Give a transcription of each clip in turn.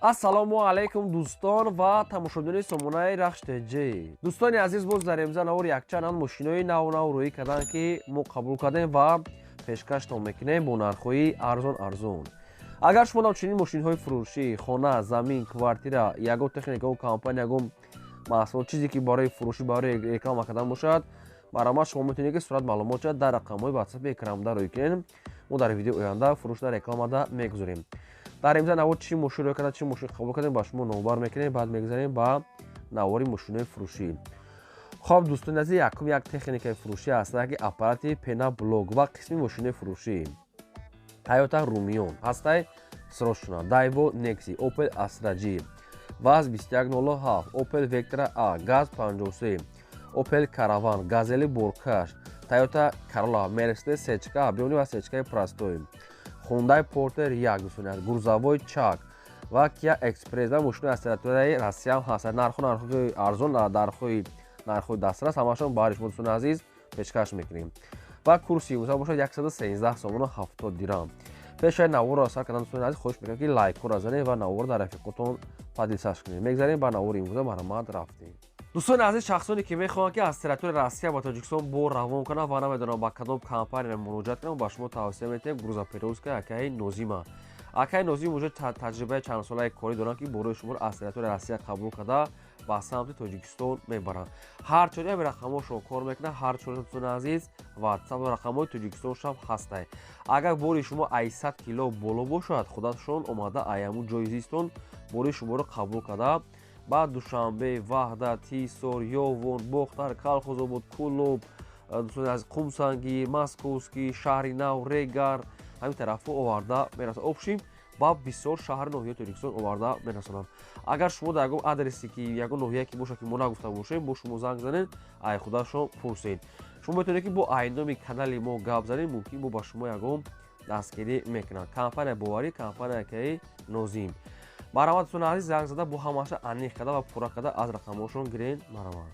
ассалому алайкум дӯстон ва тамошобинони сомонаи рахштеҷӣ. Дӯстони азиз, боз дар имза навори якчанд мошинои наву рӯӣ карданд, ки мо қабул кардем ва пешкашон мекунем бо нархҳои арзон. Агар шумо навчунин мошинҳои фурӯшӣ, хона, замин, квартира, ягон техникао компания, ягон маҳсулот, чизе ки барои фурӯшӣ, барои реклама кардан бошад, баромад шумо метавонед ки сурат маълумотро дар рақамҳои ватсапи экранда рӯй кунед. Мо дар видеои оянда фурӯшда рекламада мегузорем. дар имза навор чӣ мошин рӯй карда, чӣ мошин қабул кардем, ба шумо номбар мекунем, баъд мегузарем ба навори мошинои фурӯшӣ. хоб дӯстони азиз, якум як техникаи фурӯшӣ ҳастад, ки аппарати пенаблок ва қисми мошинои фурӯшӣ. Toyota Rumion ҳастай срочно, Daewoo Nexi, Opel Astra G, Vaz 2107, Opel Vectra A, Gaz 53, Opel Caravan, Gazelle Borkash, Toyota Corolla, Mercedes сечка объёмный ва сечкаи простой, Hyundai Porter 1 дӯстони азиз, грузовой чак ва Kia Express ва мошинои аз территорияи Россия ҳам ҳастанд. нархҳои арзон, нархҳои дастрас ҳамашон бари шумо дӯстони азиз пешкаш мекунем. ва курси имрӯза бошад 113 сомону 70 дирам. пешаи наворро сар кардан дӯстони азиз хоҳиш мекунам, ки лайкҳоро занед ва наворро дар рафиқотон падисаш кунед. мегзарем ба навори имрӯза маромад рафтем. дӯстони азиз, шахсоне ки мехоҳанд ки аз территорияи Россия ба Тоҷикистон бор равон кунанд ва намедонанд ба кадом компания муроҷиат кунанд, ба шумо тавсия метаҳем грузоперевозкаи акаи Нозима. акаи Нозим уже таҷрибаи чандсолаи корӣ доранд, ки борои шуморо аз территорияи Россия қабул карда ба самти Тоҷикистон мебаранд. ҳарчоре ҳамин рақамҳошон кор мекунад, ҳарчоре дӯстони азиз ватсап рақамҳои Тоҷикистоншон ҳастай. агар бори шумо 800 кило боло бошад, худашон омада аяму ҷои зистон бори шуморо қабул карда ба Душанбе, Ваҳдат, Ҳисор, Ёвон, Бохтар, Калхозобод, Кӯлоб, дӯстони азиз Қумсангир, Московский, Шаҳри Нав, Регар ҳамин тарафҳо оварда мерасонанд. обшим ба бисёр шаҳри ноҳияи Тоҷикистон оварда мерасонанд. агар шумо дар ягон адреси ки ягон ноҳияе ки бошад ки мо нагуфта бошем, бо шумо занг занед, ай худашон пурсед. шумо метавонед ки бо айноми канали мо гап занед, мумкин бо ба шумо ягон дастгирӣ мекунанд. компания боварӣ, компания акаи Нозим. маромад дӯстони азиз, занг зада бо ҳамаша аниқ карда ва пурра карда аз рақамҳошон гирен. маромад.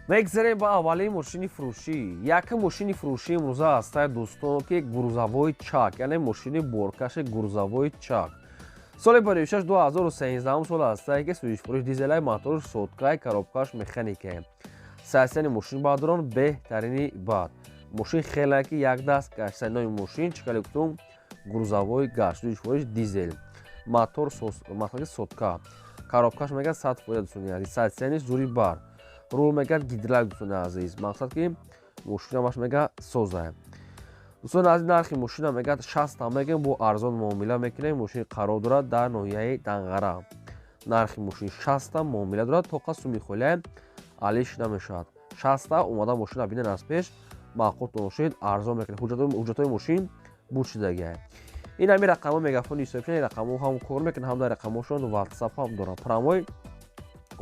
мегзарем ба аввалини мошини фурӯшӣ. якум мошини фурӯшӣ имрӯза ҳастай дӯстон, ки грузовой чак, яъне мошини боркаши грузовой чак. соли 26 2013 сол ҳастай, ки сӯзишфурӯш дизелай мотор соткаи коробкаш механикае. сайсияни мошин баъдурон беҳтарини баъд. мошин хеле ки як даст гашт. сайноми мошин чикаликтум грузовой гашт, сӯзишфурӯш дизел. мотор сотка. коробкаш мегӯяд 100% дӯстони азиз. сайсияниш зури бар. рул мегӯяд гидролик дӯстони азиз. мақсад ки мошинамаш мегӯяд соза. дӯстони азиз, нархи мошина мегӯяд 60 мегӯем, бо арзон муомила мекунем. мошин қарор дорад дар ноҳияи Данғара. нархи мошин 60 муомила дорад, тоқа суми холия алиш намешавад. 60 омада мошина бинед аз пеш, маъқултон шуд, арзон мекунем. ҳуҷҷатҳои мошин буршидагиае. ин ҳамин рақамҳо мегафони ҳисобшон, ин рақамҳо ҳам кор мекунад, ҳам дар рақамҳошон ватсап ҳам доранд. прамои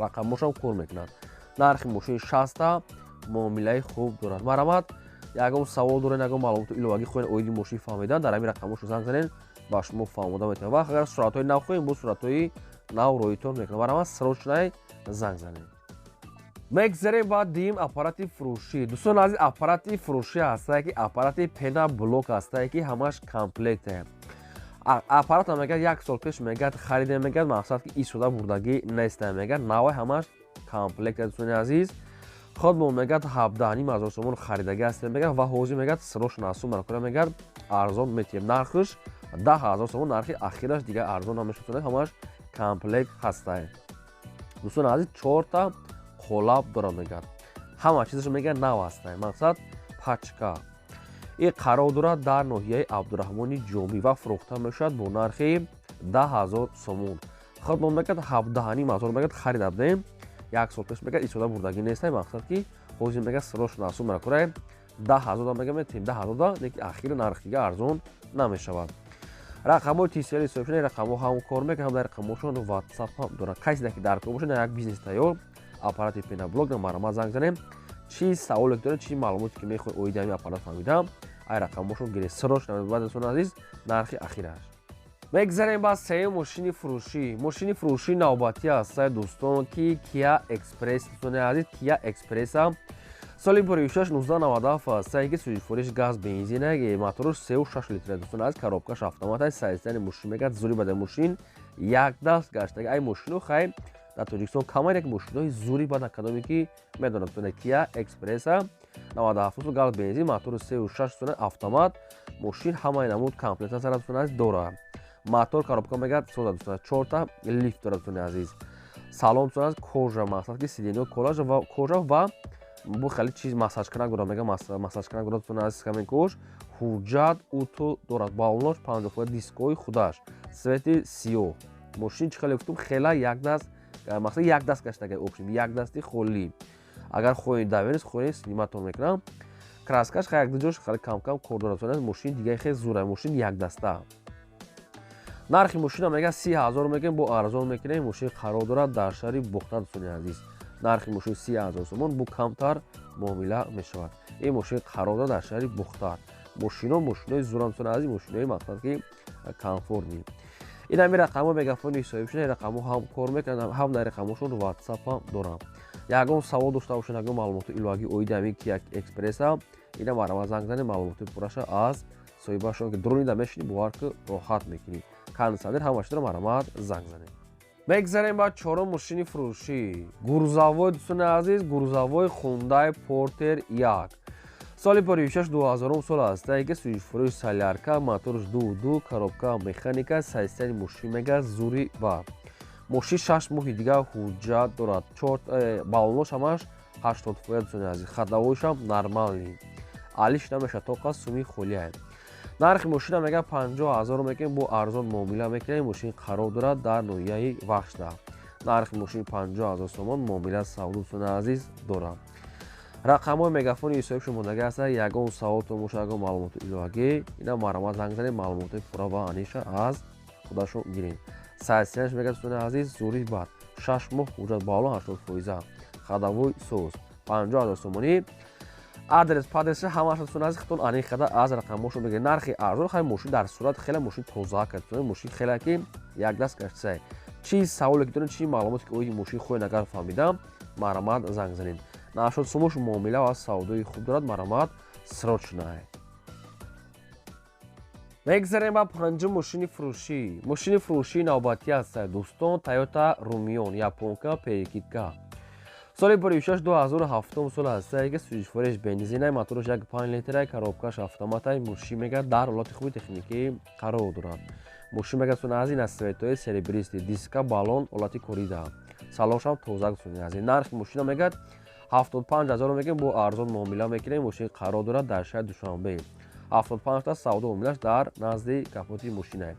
рақамҳошам кор мекунад. нархи мошин 60 муомилаи хуб дорад. маромад, ягон савол доред, ягон маълумоти иловагӣ хоҳед оиди мошин фаҳмидан, дар ҳамин рақамҳошо занг занед, ба шумо фаҳмода метавонад. ва агар суратҳои нав хоҳем, бо суратҳои нав роитон мекунад. маромад, срочнай занг занед. мегзарем ба дим аппарати фурӯшӣ. дӯстони азиз, аппарати фурӯшӣ ҳастай, ки аппарати пенаблок ҳастай, ки ҳамаш комплектае. аппаратам мегӯяд 1 сол пеш мегӯяд харидем, мегӯяд мақсад ки истода бурдагӣ нестае, мегӯяд навай ҳамаш комплектае. дӯстони азиз, худмон мегӯяд 17,500 сомон харидагӣ ҳастем, мегӯяд ва ҳозир мегӯяд срочна сума кора, мегӯяд арзон метиҳем. нархаш 10,000 сомон, нархи ахираш дигар арзон намешавад, ҳамаш комплект ҳастай. дӯстони азиз, 4 та қолаб дорад, мегӯяд ҳама чизаш мегӯяд нав ҳастай. мақсад пачка. ин қарор дорад дар ноҳияи Абдураҳмони Ҷомӣ ва фурӯхта мешавад бо нархи 10,000 сомон. худмон мегӯяд 17,500 мегӯяд харида бидем. 1 сол пеш мегӯяд истода бурдагӣ нестай, мақсад ки ҳозир мегӯяд срочна сума кора 10,000 мегӯяд метиҳем 10,000, лекин ахири нарх дига арзон намешавад. рақамҳои тисёри ҳисобшони рақамҳо ҳам кор мекунад, ҳам дар рақамҳошон ватсап ҳам дорад. касе ки дар кор бошад, як бизнес тайёр, аппарати пенаблок, дар маромад занг занем. чӣ саволе ки доред, чӣ маълумоте ки мехоҳед оиди ҳамин аппарат фаҳмидам, ай рақамҳошон гиред. срочна мебарад дӯстони азиз, нархи ахираш. мегзарем ба сеюм мошини фурӯшӣ. мошини фурӯшии навбатӣ ҳастай дӯстон, ки Kia Express. дӯстони азиз, Kia Express соли бори 1697 сайги сӯзишвориш газ бензинаги моторуш 3.6 литра дӯстон аз коробкаш автоматаи сайстани мошин мегад зури бадаи мошин як даст гаштаги ай мошину хай дар тоҷикистон камар як мошинои зури бада кадоме ки медонад тӯна Kia Expressa 97 газ бензин мотори 3.6 автомат мошин ҳамаи намуд комплектасияра дӯстон аз дорад мотор коробка мегад сода дӯстон аз 4 лифт дорад дӯстон азиз салон дӯстон аз кожа мақсад ки сидено кожа ва бу хеле чиз массажкунак дорад мега массажкунак дорад дӯстон аз камин куш ҳуҷҷат ӯто дорад балонош 50 дискои худаш свети сиёҳ мошин чӣ хеле гуфтум хела як даст мақсад як даст гаштаги опшн як дасти холӣ агар хоҳед давенис хоҳед сниматон мекунам краскаш хай як ҷош хеле кам кор дорад дӯстон аз мошин дигаи хеле зура мошин як даста нархи мошина мега 30,000 мегем бо арзон мекунем мошин қарор дорад дар шаҳри бухта дӯстони азиз нархи мошин 30,000 сомон бу камтар муомила мешавад ин мошин қарор дорад дар шаҳри бухта мошинои зура дӯстони азиз мошинои мақсад ки комфортни ин ҳами рақамҳо мегафони ҳисобӣ шуда рақамҳо ҳам кор мекунанд ҳам дар рақамҳошон ватсапа дорам ягон савол дошта бошед ягон маълумоти иловагӣ оиди ҳамин Kia Expressa ина марама занг занед маълумоти пурраша аз соҳибашон ки дуронида мешинӣ бовар ки роҳат мекунӣ кондитсионер ҳамашро марамат занг занед мегзарем ба чорум мошини фурӯшӣ гурзавои дӯстони азиз гурзавои Hyundai Porter 1 соли бори 2000 сол аст ки сӯзишвориши солярка моториш 2.2 коробка механика сайстани мошин мега зури бар мошин 6 моҳи дига ҳуҷҷат дорад балонош ҳамаш 80 дӯстони азиз хадавоишам нормални алиш намеша тоқа суми холия нархи мошина мега 50,000 мекунем бо арзон муомила мекунем мошин қарор дорад дар ноҳияи вахшда нархи мошин 50,000 сомон муомила савдо дӯстони азиз дорад рақамҳои мегафони ҳисоби шумондагӣ ҳаста ягон саволтон бошад ягон маълумоти иловагӣ ина марамат занг занед маълумоти пурра ва аниша аз худашон гиред сайсиянаш мега дӯстони азиз зури бад 6 моҳ ҳуҷҷат балон 80% хадавои соз 50,000 сомонӣ адрес падреси ҳамаша дӯстони азиз хитон ани хада аз рақамҳошон бигиред нархи арзон хай мошин дар сурат хеле мошин тоза кард мошин хеле ки як даст гаштсай чӣ саволе ки доред чӣ маълумоте ки оиди мошин хоҳед агар фаҳмидам марамат занг занед нашод сумош муомила ва савдои хуб дорад марамат срочная мегзарем ба панҷум мошини фурӯшии навбатӣ аст дӯстон Toyota Rumion японка перекидка соли бори 2007 сол аст ки сӯзишвориш бензинаи моториш 1.5 литраи коробкаш автоматаи мошин мега дар ҳолати хуби техникӣ қарор дорад мошин мега дӯстони азиз насветои серебристи диска балон ҳолати корида салоншам тоза дӯстони азиз нархи мошина мегад 75,000 мегем бо арзон муомила мекунем мошин қарор дорад дар шаҳри Душанбе 75 та савдо муомилаш дар назди капоти мошина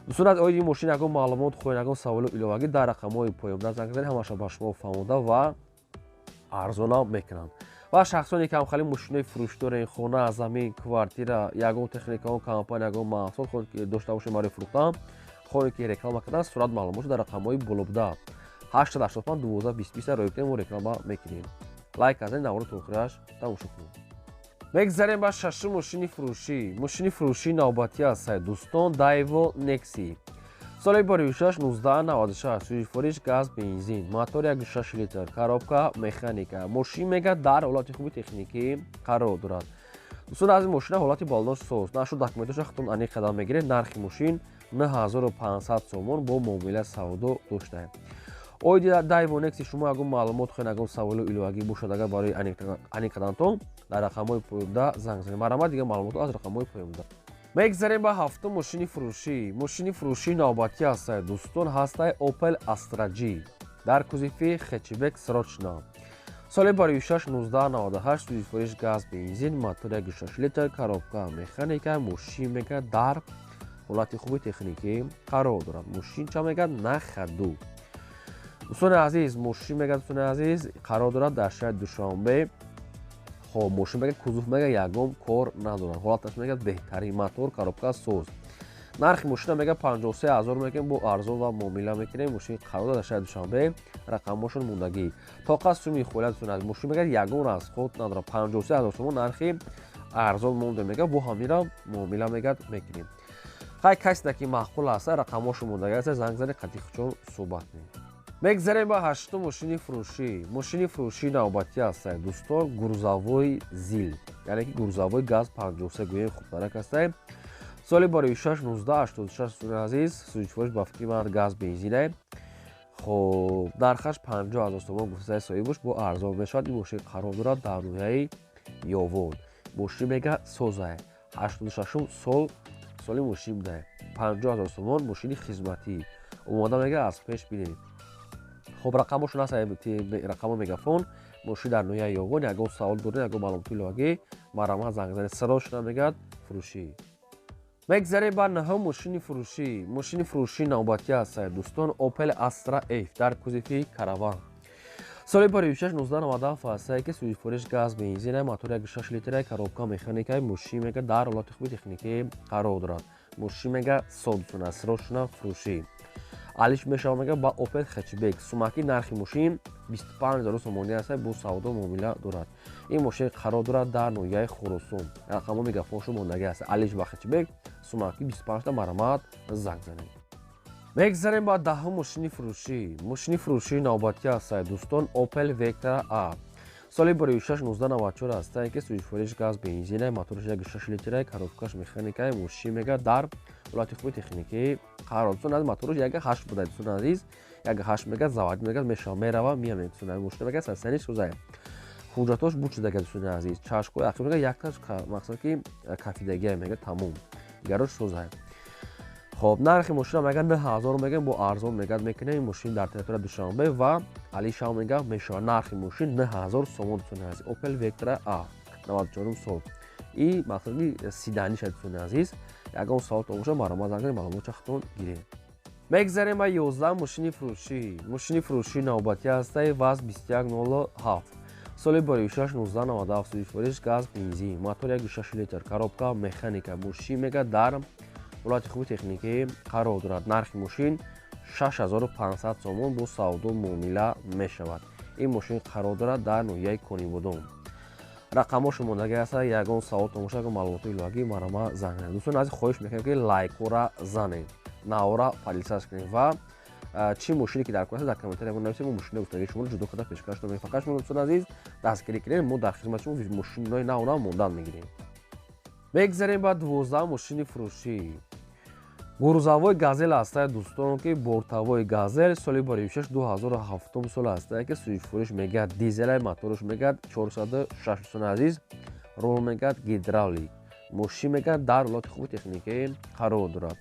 дӯстон аз оиди мошин ягон маълумот хоҳед ягон саволи иловагӣ дар рақамҳои поёмда занг занед ҳамаша ба шумо фаҳмода ва арзонам мекунанд ва шахсоне ки ҳамхали мошинои фурӯшӣ дорен хона замин квартира ягон техникаон компания ягон маҳсулот хоҳед ки дошта бошед барои фурӯхтан хоҳед ки реклама кардан сурат маълумотро дар рақамҳои болобуда 885 12 20 роибтем ва реклама мекунем лайк казанед навора то охираш тамошо кунед мегзарем ба шашум мошини фурӯшии навбатӣ аст дӯстон Daewoo Nexi соли бори 1996 сӯзишвориш газ бензин мотор 1.6 литр коробка механика мошин мега дар ҳолати хуби техникӣ қарор дорад дӯстон аз мошина ҳолати балонош соз нашуд документоша хитон ани қадам мегиред нархи мошин 9500 сомон бо муомила савдо доштаем оиди Daewoo Nexi шумо ягон маълумот хоҳед ягон саволи иловагӣ бошад агар барои ани қадамтон дар рақамҳои поёмда занг занед марамат дигар маълумото аз рақамҳои поёмда мегзарем ба ҳафтум мошини фурӯшии навбатӣ аст дӯстон ҳастай Opel Astra G дар кузифи хэтчбек срочна соли бори 1998 сӯзишвориш газ бензин мотор 1.6 литр коробка механика мошин мега дар ҳолати хуби техникӣ қарор дорад мошин ча мега нахаду дӯстони азиз мошин мега дӯстони азиз қарор дорад дар шаҳри Душанбе хоб мошин мега кузуф мега ягон кор надорад ҳолаташ мега беҳтарин мотор коробка соз нархи мошина мега 53,000 мекунем бо арзон ва муомила мекунем мошин қарор дорад дар шаҳри Душанбе рақамҳошон мондагӣ тоқа суми холия дӯстони азиз мошин мега ягон расход надорад 53,000 сомон нархи арзон монда мега бо ҳамира муомила мега мекунем хай касида ки маъқул аст рақамҳошон мондагӣ аст занг занед қадди хучон суҳбат мекунем мегзарем ба ҳаштум мошини фурӯшӣ. Мошини фурӯшии навбатӣ ҳастае дӯстон, гурзавои зил, яъне ки гурзавои газ 53 гӯем хубтарак ҳастае. соли барои 6/1986 дӯстони азиз, сӯзишвориш ба фикри ман газ бензинае. хоб нархаш 50 000 сомон гуфтаи соҳиб бош, бо арзон мешавад. ин мошин қарор дорад дар ноҳияи ёвон. мошин мега созае 86 соли мошин будае 50 000 сомон мошини хизматӣ омода мега аз пеш бинед. хоб рақамошон ҳаст рақамо мегафон. мошин дар ноҳияи ёвон. ягон савол доред, ягон маълумоти иловагӣ марама занг занед. садошона мегӯяд фурӯшӣ. мегзарем ба наҳум мошини фурӯшӣ. мошини фурӯшии навбатӣ ҳастае дӯстон, Opel Astra F дар кузови караван. соли барои 6/1997 ҳастае ки сӯзишвориш газ бензинае, мотори 1.6 литрае, коробка механикае. мошин мега дар ҳолати хуби техникӣ қарор дорад. мошин мега содсона садошона фурӯшӣ. алиш мешава мега ба Opel хэтчбек. сумаки нархи мошин 25 000 сомонӣ ҳастае, бо савдо муомила дорад. ин мошин қарор дорад дар ноҳияи Хуросон. рақамо мегафоншо мондагӣ ҳаст. алиш ба хэтчбек, сумаки 25 та марамат занг занед. мегзарем ба даҳум мошини фурӯшӣ. мошини фурӯшии навбатӣ ҳастае дӯстон, Opel Vectra A. соли барои 6/1994 ҳастае ки сӯзишвориш газ бензинае, моториш 1.6 литрае, коробкаш механикае. мошин мега дар ҳолати хуби техникӣ қарор дорад. моториш 1.8 будае дӯстони азиз, 1.8 мега заводӣ мега мешава мерава мия мешава. мошин мега сасани сӯзае. ҳуҷҷатош буд шудага дӯстони азиз. чашкои ахир мега якташ мақсад ки кафидагия мега тамом. дигарош сӯзае. хоб нархи мошина мега 9000 мега бо арзон мега мекунем. ин мошин дар территорияи Душанбе ва Алишав мега мешава. нархи мошин 9000 сомон дӯстони азиз. Opel Vectra A 94 сол. и мақсад ки седани шад дӯстони азиз. ягон савол то боша марома занг занед, маълумот чахтон гиред. мегзарем ба 11 мошини фурӯшӣ. мошини фурӯшии навбатӣ ҳастае ВАЗ 2107. соли барои 6/1997 сӯзишвориш газ бензин, мотори 1.6 литр, коробка механика. мошин мега дар ҳолати хуби техникӣ қарор дорад. нархи мошин 6500 сомон бо савдо муомила мешавад. ин мошин қарор дорад дар ноҳияи Конибодон. рақамошо мондагӣ ҳаст. ягон савол то боша, ягон маълумоти иловагӣ марама занг занед. дӯстон азиз, хоҳиш мекунем ки лайкора занед, наора подписац кунед ва чӣ мошине ки дар кор аст дар комментария нависед. мо мошинаи гуфтагии шуморо ҷудо карда пешкаш дорем. фақат шумо дӯстон азиз дастгирӣ кунед, мо дар хизмати шумо мошинои нав мондан мегирем. мегзарем ба 12 мошини фурӯшӣ. гурзавои газел ҳастае дӯстон, ки бортавои газел соли барои 6/2007 сол ҳастае ки сӯзишвориш мегӯяд дизеле, моториш мегӯяд 406 дӯстони азиз, рул мегӯяд гидравлик. мошин мегӯяд дар ҳолати хуби техникӣ қарор дорад.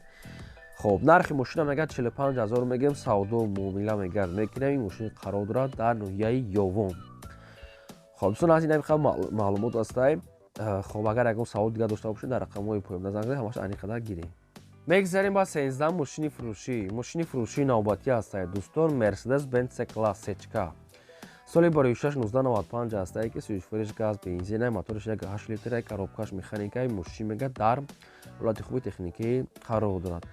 хоб нархи мошина мегӯяд 45 000 мегӯем, савдо муомила мегӯяд мекунем. ин мошин қарор дорад дар ноҳияи ёвон. хоб дӯстон азиз, ин маълумот ҳастае. хоб агар ягон савол дигар дошта бошед дар рақамҳои поёмда занг занед, ҳамааш ани қадар гирем. мегзарем ба 13 мошини фурӯшӣ. мошини фурӯшии навбатӣ ҳастае дӯстон, Mercedes-Benz C-Class Sechka. соли барои 6/1995 ҳастае ки сӯзишвориш газ бензинае, моториш 1.8 литрае, коробкаш механикае. мошин мега дар ҳолати хуби техникӣ қарор дорад.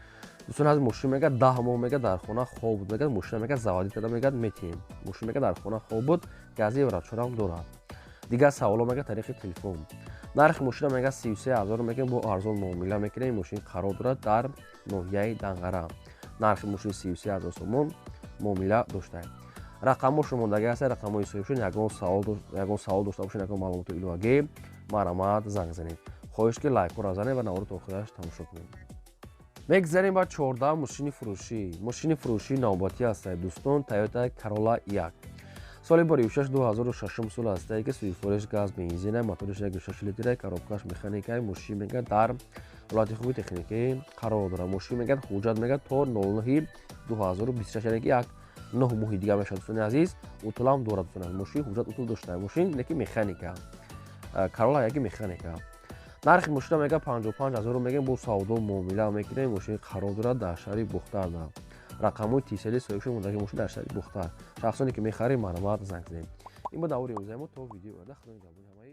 дӯстон аз мошин мега 10 моҳ мега дар хона хоб буд, мега мошина мега заводӣ карда мега метем. мошин мега дар хона хоб буд, гази врачорам дорад. дигар саволо мега тариқи телефон. нархи мошина мега 33 000 мега бо арзон муомила мекунем. мошин қарор дорад дар ноҳияи Данғара. нархи мошин 33 000 сомон муомила доштааст. рақамошо мондагӣ ҳаст. рақамои соҳибшон, ягон савол дошта бошед, ягон маълумоти иловагӣ марамат занг занед. хоҳиш ки лайкора занед ва наворо то охираш тамошо кунед. мегзарем ба 14 мошини фурӯшӣ. мошини фурӯшии навбатӣ ҳастае дӯстон, Toyota Corolla 1. соли барои 6/2006 сол ҳастае ки сӯзишвориш газ бензинае, моториш 1.6 литрае, коробкаш механикае. мошин мега дар ҳолати хуби техникӣ қарор дорад. мошин мега ҳуҷҷат мега то 09/2026, яъне ки як 9 моҳи дигар мешавад дӯстони азиз. утулам дорад дӯстон. мошин ҳуҷҷат утул доштааст. мошин неки механика, Corolla яки механика. нархи мошина мега 55 000 мегӯем, бо савдо муомила мекунем. мошин қарор дорад дар шаҳри Бухтар. рақамои тисели соҳибшон мондагӣ мошин дар шаҳри Бухтар. шахсоне ки мехарем маромат занг занед. ин ба давори имрӯзаи мо то видеои оянда. худо нигаҳбони ҳамаи